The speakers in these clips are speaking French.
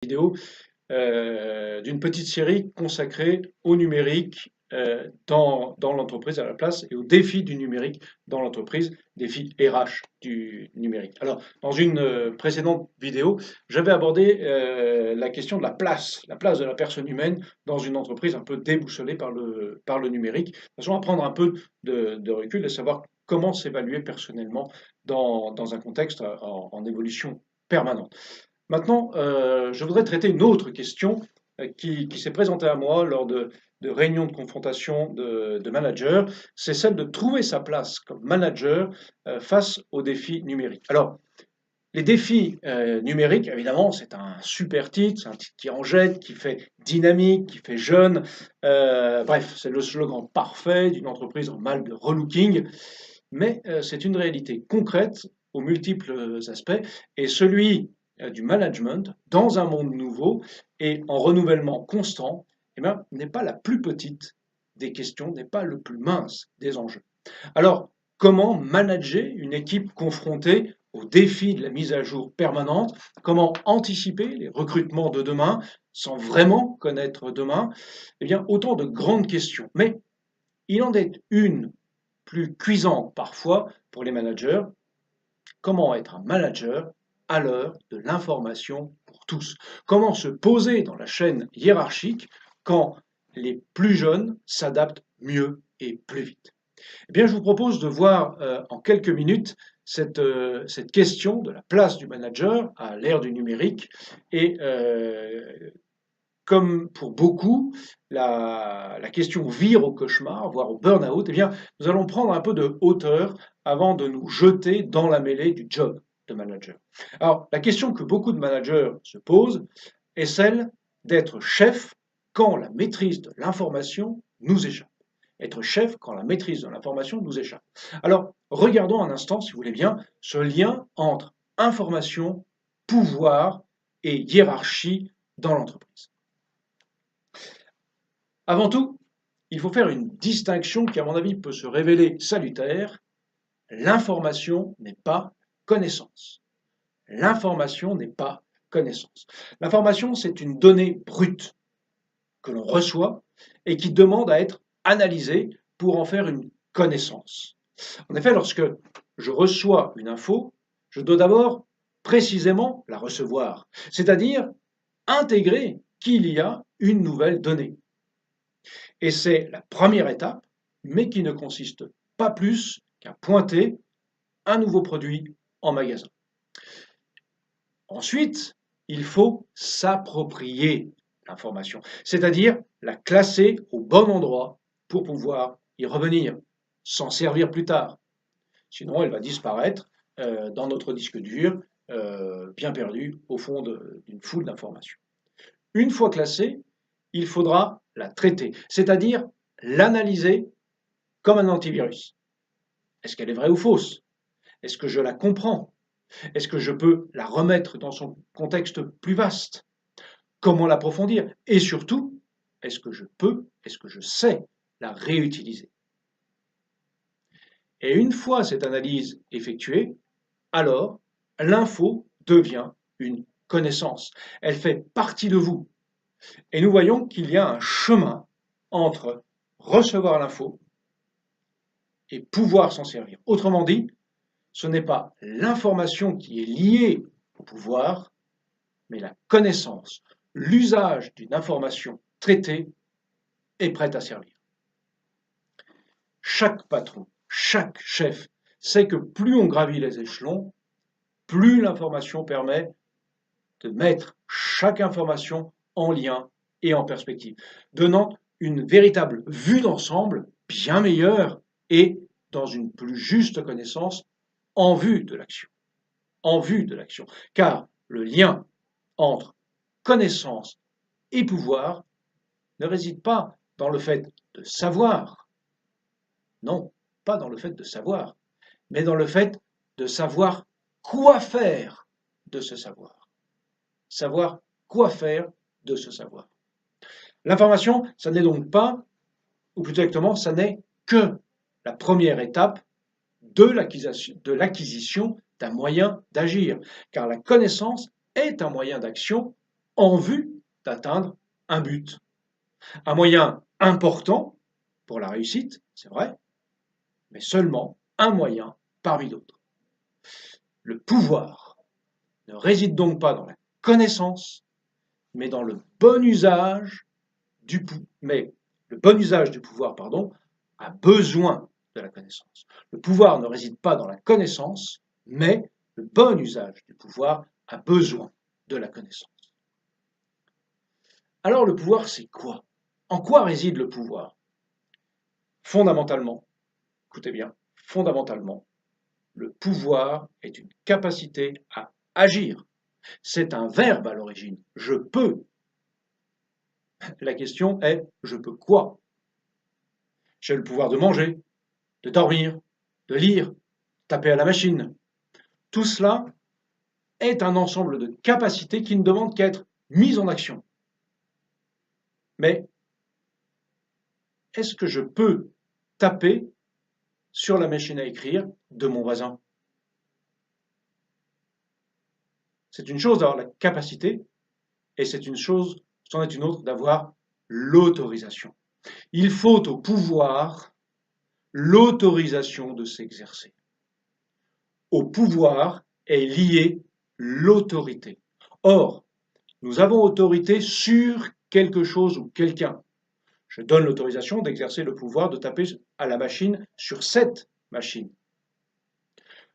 Vidéo d'une petite série consacrée au numérique dans l'entreprise à la place et aux défis du numérique dans l'entreprise, défis RH du numérique. Alors, dans une précédente vidéo, j'avais abordé la question de la place de la personne humaine dans une entreprise un peu déboussolée par le numérique, de façon à prendre un peu de recul et savoir comment s'évaluer personnellement dans un contexte en évolution permanente. Maintenant, je voudrais traiter une autre question qui s'est présentée à moi lors de réunions de confrontation de managers, c'est celle de trouver sa place comme manager face aux défis numériques. Alors, les défis numériques, évidemment, c'est un super titre, c'est un titre qui en jette, qui fait dynamique, qui fait jeune. Bref, c'est le slogan parfait d'une entreprise en mal de relooking, mais c'est une réalité concrète aux multiples aspects, et celui du management dans un monde nouveau et en renouvellement constant, eh bien, n'est pas la plus petite des questions, n'est pas le plus mince des enjeux. Alors, comment manager une équipe confrontée aux défis de la mise à jour permanente? Comment anticiper les recrutements de demain sans vraiment connaître demain? Eh bien, autant de grandes questions. Mais il en est une plus cuisante parfois pour les managers. Comment être un manager à l'heure de l'information pour tous? Comment se poser dans la chaîne hiérarchique quand les plus jeunes s'adaptent mieux et plus vite? Eh bien, je vous propose de voir en quelques minutes cette question de la place du manager à l'ère du numérique et comme pour beaucoup, la question vire au cauchemar, voire au burn-out, eh bien, nous allons prendre un peu de hauteur avant de nous jeter dans la mêlée du job de manager. Alors, la question que beaucoup de managers se posent est celle d'être chef quand la maîtrise de l'information nous échappe. Être chef quand la maîtrise de l'information nous échappe. Alors, regardons un instant, si vous voulez bien, ce lien entre information, pouvoir et hiérarchie dans l'entreprise. Avant tout, il faut faire une distinction qui, à mon avis, peut se révéler salutaire. L'information n'est pas connaissance. L'information n'est pas connaissance. L'information, c'est une donnée brute que l'on reçoit et qui demande à être analysée pour en faire une connaissance. En effet, lorsque je reçois une info, je dois d'abord précisément la recevoir, c'est-à-dire intégrer qu'il y a une nouvelle donnée. Et c'est la première étape, mais qui ne consiste pas plus qu'à pointer un nouveau produit en magasin. Ensuite, il faut s'approprier l'information, c'est-à-dire la classer au bon endroit pour pouvoir y revenir, s'en servir plus tard. Sinon, elle va disparaître dans notre disque dur, bien perdu au fond d'une foule d'informations. Une fois classée, il faudra la traiter, c'est-à-dire l'analyser comme un antivirus. Est-ce qu'elle est vraie ou fausse? Est-ce que je la comprends? Est-ce que je peux la remettre dans son contexte plus vaste? Comment l'approfondir? Et surtout, est-ce que je sais la réutiliser? Et une fois cette analyse effectuée, alors l'info devient une connaissance. Elle fait partie de vous. Et nous voyons qu'il y a un chemin entre recevoir l'info et pouvoir s'en servir. Autrement dit, ce n'est pas l'information qui est liée au pouvoir, mais la connaissance, l'usage d'une information traitée est prête à servir. Chaque patron, chaque chef sait que plus on gravit les échelons, plus l'information permet de mettre chaque information en lien et en perspective, donnant une véritable vue d'ensemble bien meilleure et dans une plus juste connaissance en vue de l'action. En vue de l'action. Car le lien entre connaissance et pouvoir ne réside pas dans le fait de savoir. Non, pas dans le fait de savoir, mais dans le fait de savoir quoi faire de ce savoir. Savoir quoi faire de ce savoir. L'information, ça n'est donc pas, ou plus exactement, ça n'est que la première étape de l'acquisition d'un moyen d'agir, car la connaissance est un moyen d'action en vue d'atteindre un but. Un moyen important pour la réussite, c'est vrai, mais seulement un moyen parmi d'autres. Le pouvoir ne réside donc pas dans la connaissance, mais dans le bon usage du pouvoir, a besoin de la connaissance. Le pouvoir ne réside pas dans la connaissance, mais le bon usage du pouvoir a besoin de la connaissance. Alors le pouvoir, c'est quoi? En quoi réside le pouvoir? Fondamentalement, écoutez bien, fondamentalement, le pouvoir est une capacité à agir. C'est un verbe à l'origine. Je peux. La question est, je peux quoi? J'ai le pouvoir de manger, de dormir, de lire, taper à la machine. Tout cela est un ensemble de capacités qui ne demandent qu'à être mises en action. Mais est-ce que je peux taper sur la machine à écrire de mon voisin? C'est une chose d'avoir la capacité et c'est une chose, c'en est une autre d'avoir l'autorisation. Il faut au pouvoir l'autorisation de s'exercer. Au pouvoir est liée l'autorité. Or, nous avons autorité sur quelque chose ou quelqu'un. Je donne l'autorisation d'exercer le pouvoir de taper à la machine sur cette machine.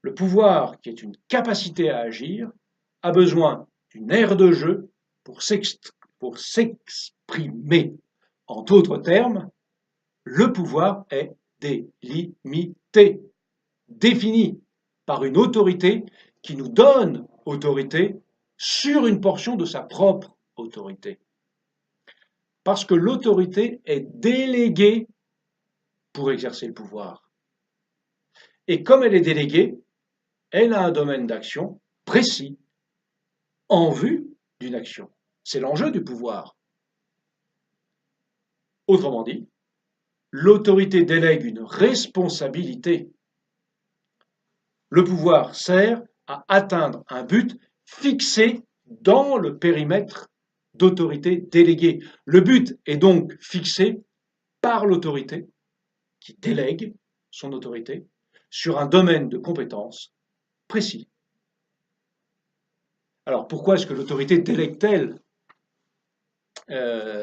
Le pouvoir, qui est une capacité à agir, a besoin d'une aire de jeu pour s'exprimer. En d'autres termes, le pouvoir est délimité, défini par une autorité qui nous donne autorité sur une portion de sa propre autorité. Parce que l'autorité est déléguée pour exercer le pouvoir. Et comme elle est déléguée, elle a un domaine d'action précis en vue d'une action. C'est l'enjeu du pouvoir. Autrement dit, l'autorité délègue une responsabilité. Le pouvoir sert à atteindre un but fixé dans le périmètre d'autorité déléguée. Le but est donc fixé par l'autorité qui délègue son autorité sur un domaine de compétences précis. Alors pourquoi est-ce que l'autorité délègue-t-elle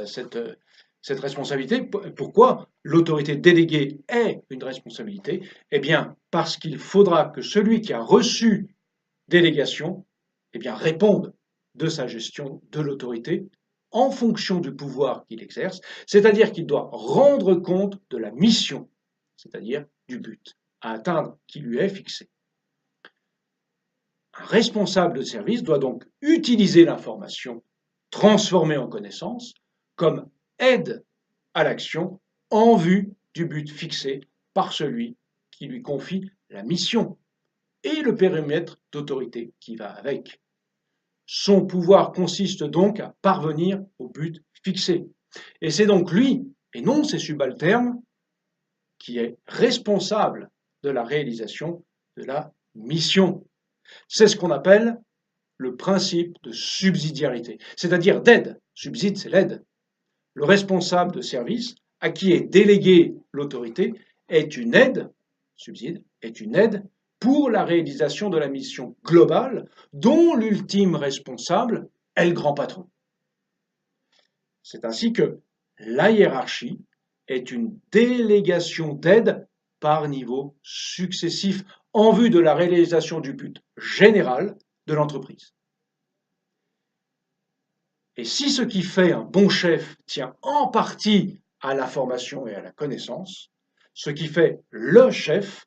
cette responsabilité? Pourquoi l'autorité déléguée est une responsabilité? Eh bien, parce qu'il faudra que celui qui a reçu délégation réponde de sa gestion de l'autorité en fonction du pouvoir qu'il exerce, c'est-à-dire qu'il doit rendre compte de la mission, c'est-à-dire du but à atteindre qui lui est fixé. Un responsable de service doit donc utiliser l'information transformée en connaissance comme aide à l'action en vue du but fixé par celui qui lui confie la mission et le périmètre d'autorité qui va avec. Son pouvoir consiste donc à parvenir au but fixé. Et c'est donc lui, et non ses subalternes, qui est responsable de la réalisation de la mission. C'est ce qu'on appelle le principe de subsidiarité, c'est-à-dire d'aide. Subside, c'est l'aide. Le responsable de service, à qui est déléguée l'autorité, est une aide, subside, est une aide pour la réalisation de la mission globale dont l'ultime responsable est le grand patron. C'est ainsi que la hiérarchie est une délégation d'aide par niveau successif en vue de la réalisation du but général de l'entreprise. Et si ce qui fait un bon chef tient en partie à la formation et à la connaissance, ce qui fait le chef,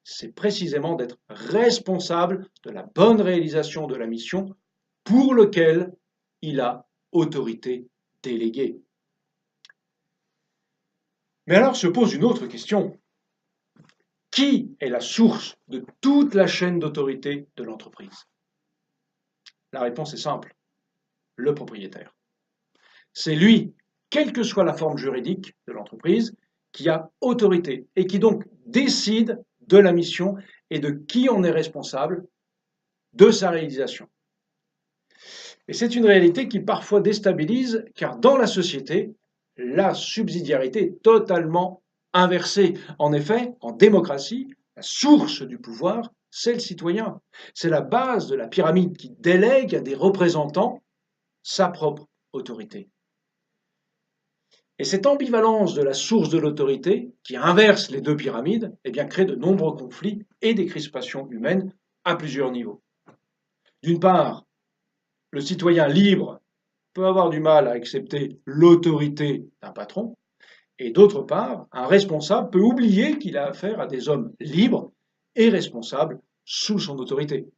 c'est précisément d'être responsable de la bonne réalisation de la mission pour laquelle il a autorité déléguée. Mais alors se pose une autre question. Qui est la source de toute la chaîne d'autorité de l'entreprise? La réponse est simple. Le propriétaire. C'est lui, quelle que soit la forme juridique de l'entreprise, qui a autorité et qui donc décide de la mission et de qui en est responsable de sa réalisation. Et c'est une réalité qui parfois déstabilise, car dans la société, la subsidiarité est totalement inversée. En effet, en démocratie, la source du pouvoir, c'est le citoyen. C'est la base de la pyramide qui délègue à des représentants sa propre autorité. Et cette ambivalence de la source de l'autorité, qui inverse les deux pyramides, eh bien, crée de nombreux conflits et des crispations humaines à plusieurs niveaux. D'une part, le citoyen libre peut avoir du mal à accepter l'autorité d'un patron, et d'autre part, un responsable peut oublier qu'il a affaire à des hommes libres et responsables sous son autorité.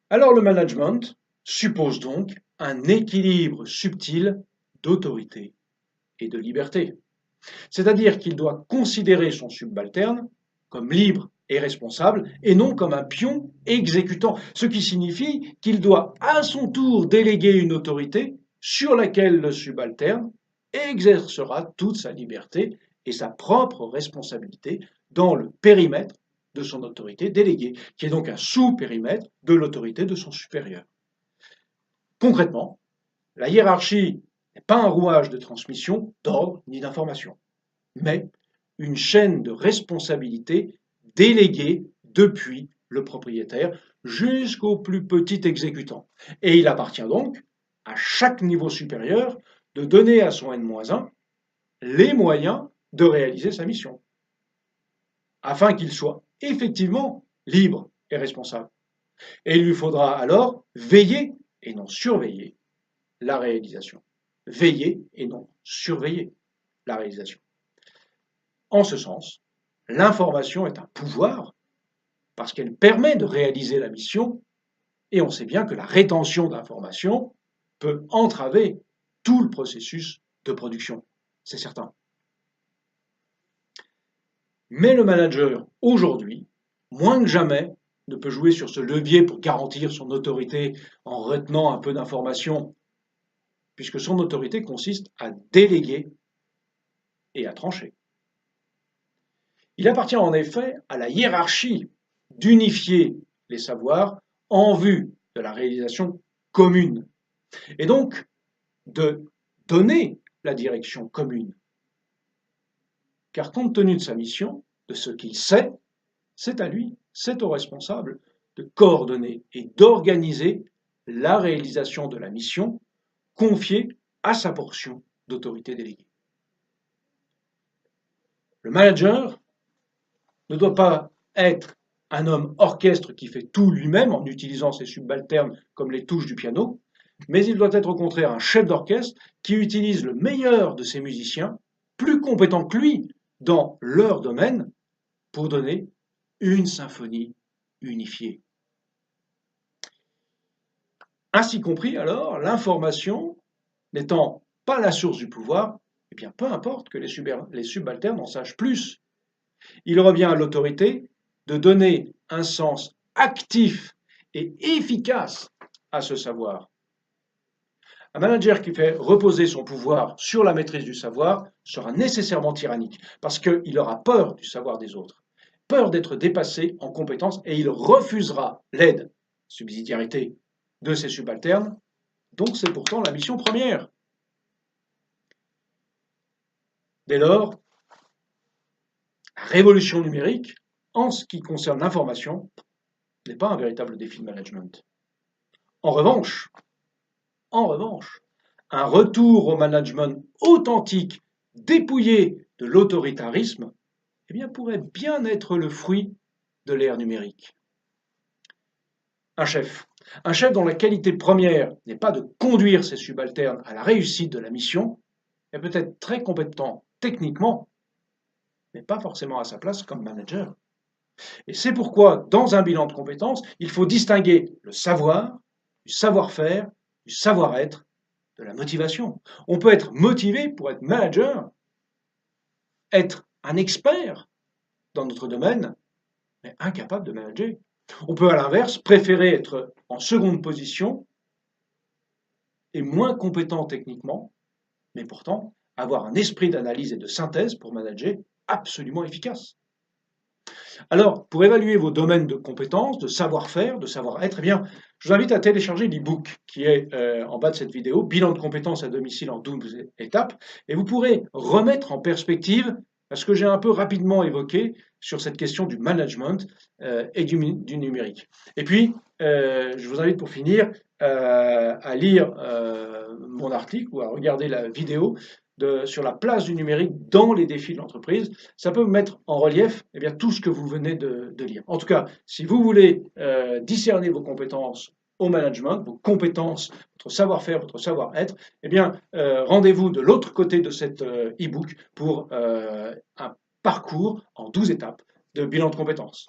Alors le management suppose donc un équilibre subtil d'autorité et de liberté. C'est-à-dire qu'il doit considérer son subalterne comme libre et responsable et non comme un pion exécutant, ce qui signifie qu'il doit à son tour déléguer une autorité sur laquelle le subalterne exercera toute sa liberté et sa propre responsabilité dans le périmètre de son autorité déléguée, qui est donc un sous-périmètre de l'autorité de son supérieur. Concrètement, la hiérarchie n'est pas un rouage de transmission d'ordre ni d'information, mais une chaîne de responsabilité déléguée depuis le propriétaire jusqu'au plus petit exécutant. Et il appartient donc à chaque niveau supérieur de donner à son N-1 les moyens de réaliser sa mission, afin qu'il soit effectivement libre et responsable. Et il lui faudra alors veiller et non surveiller la réalisation. Veiller et non surveiller la réalisation. En ce sens, l'information est un pouvoir parce qu'elle permet de réaliser la mission et on sait bien que la rétention d'informations peut entraver tout le processus de production. C'est certain. Mais le manager, aujourd'hui, moins que jamais, ne peut jouer sur ce levier pour garantir son autorité en retenant un peu d'informations, puisque son autorité consiste à déléguer et à trancher. Il appartient en effet à la hiérarchie d'unifier les savoirs en vue de la réalisation commune, et donc de donner la direction commune. Car compte tenu de sa mission, de ce qu'il sait, c'est à lui, c'est au responsable de coordonner et d'organiser la réalisation de la mission confiée à sa portion d'autorité déléguée. Le manager ne doit pas être un homme orchestre qui fait tout lui-même en utilisant ses subalternes comme les touches du piano, mais il doit être au contraire un chef d'orchestre qui utilise le meilleur de ses musiciens, plus compétents que lui dans leur domaine, pour donner une symphonie unifiée. Ainsi compris, alors, l'information n'étant pas la source du pouvoir, eh bien, peu importe que les subalternes en sachent plus. Il revient à l'autorité de donner un sens actif et efficace à ce savoir. Un manager qui fait reposer son pouvoir sur la maîtrise du savoir sera nécessairement tyrannique, parce qu'il aura peur du savoir des autres, peur d'être dépassé en compétences, et il refusera l'aide, subsidiarité, de ses subalternes, dont c'est pourtant la mission première. Dès lors, la révolution numérique, en ce qui concerne l'information, n'est pas un véritable défi de management. En revanche, un retour au management authentique, dépouillé de l'autoritarisme, eh bien, pourrait bien être le fruit de l'ère numérique. Un chef dont la qualité première n'est pas de conduire ses subalternes à la réussite de la mission, est peut-être très compétent techniquement, mais pas forcément à sa place comme manager. Et c'est pourquoi, dans un bilan de compétences, il faut distinguer le savoir, du savoir-faire, du savoir-être, de la motivation. On peut être motivé pour être manager, être un expert dans notre domaine, mais incapable de manager. On peut à l'inverse préférer être en seconde position et moins compétent techniquement, mais pourtant avoir un esprit d'analyse et de synthèse pour manager absolument efficace. Alors, pour évaluer vos domaines de compétences, de savoir-faire, de savoir-être, eh bien, je vous invite à télécharger l'e-book qui est en bas de cette vidéo, Bilan de compétences à domicile en 12 étapes, et vous pourrez remettre en perspective ce que j'ai un peu rapidement évoqué sur cette question du management et du numérique. Et puis, je vous invite pour finir à lire mon article ou à regarder la vidéo sur la place du numérique dans les défis de l'entreprise. Ça peut mettre en relief eh bien, tout ce que vous venez de lire. En tout cas, si vous voulez discerner vos compétences au management, vos compétences, votre savoir-faire, votre savoir-être, eh bien, rendez-vous de l'autre côté de cet e-book pour un parcours en 12 étapes de bilan de compétences.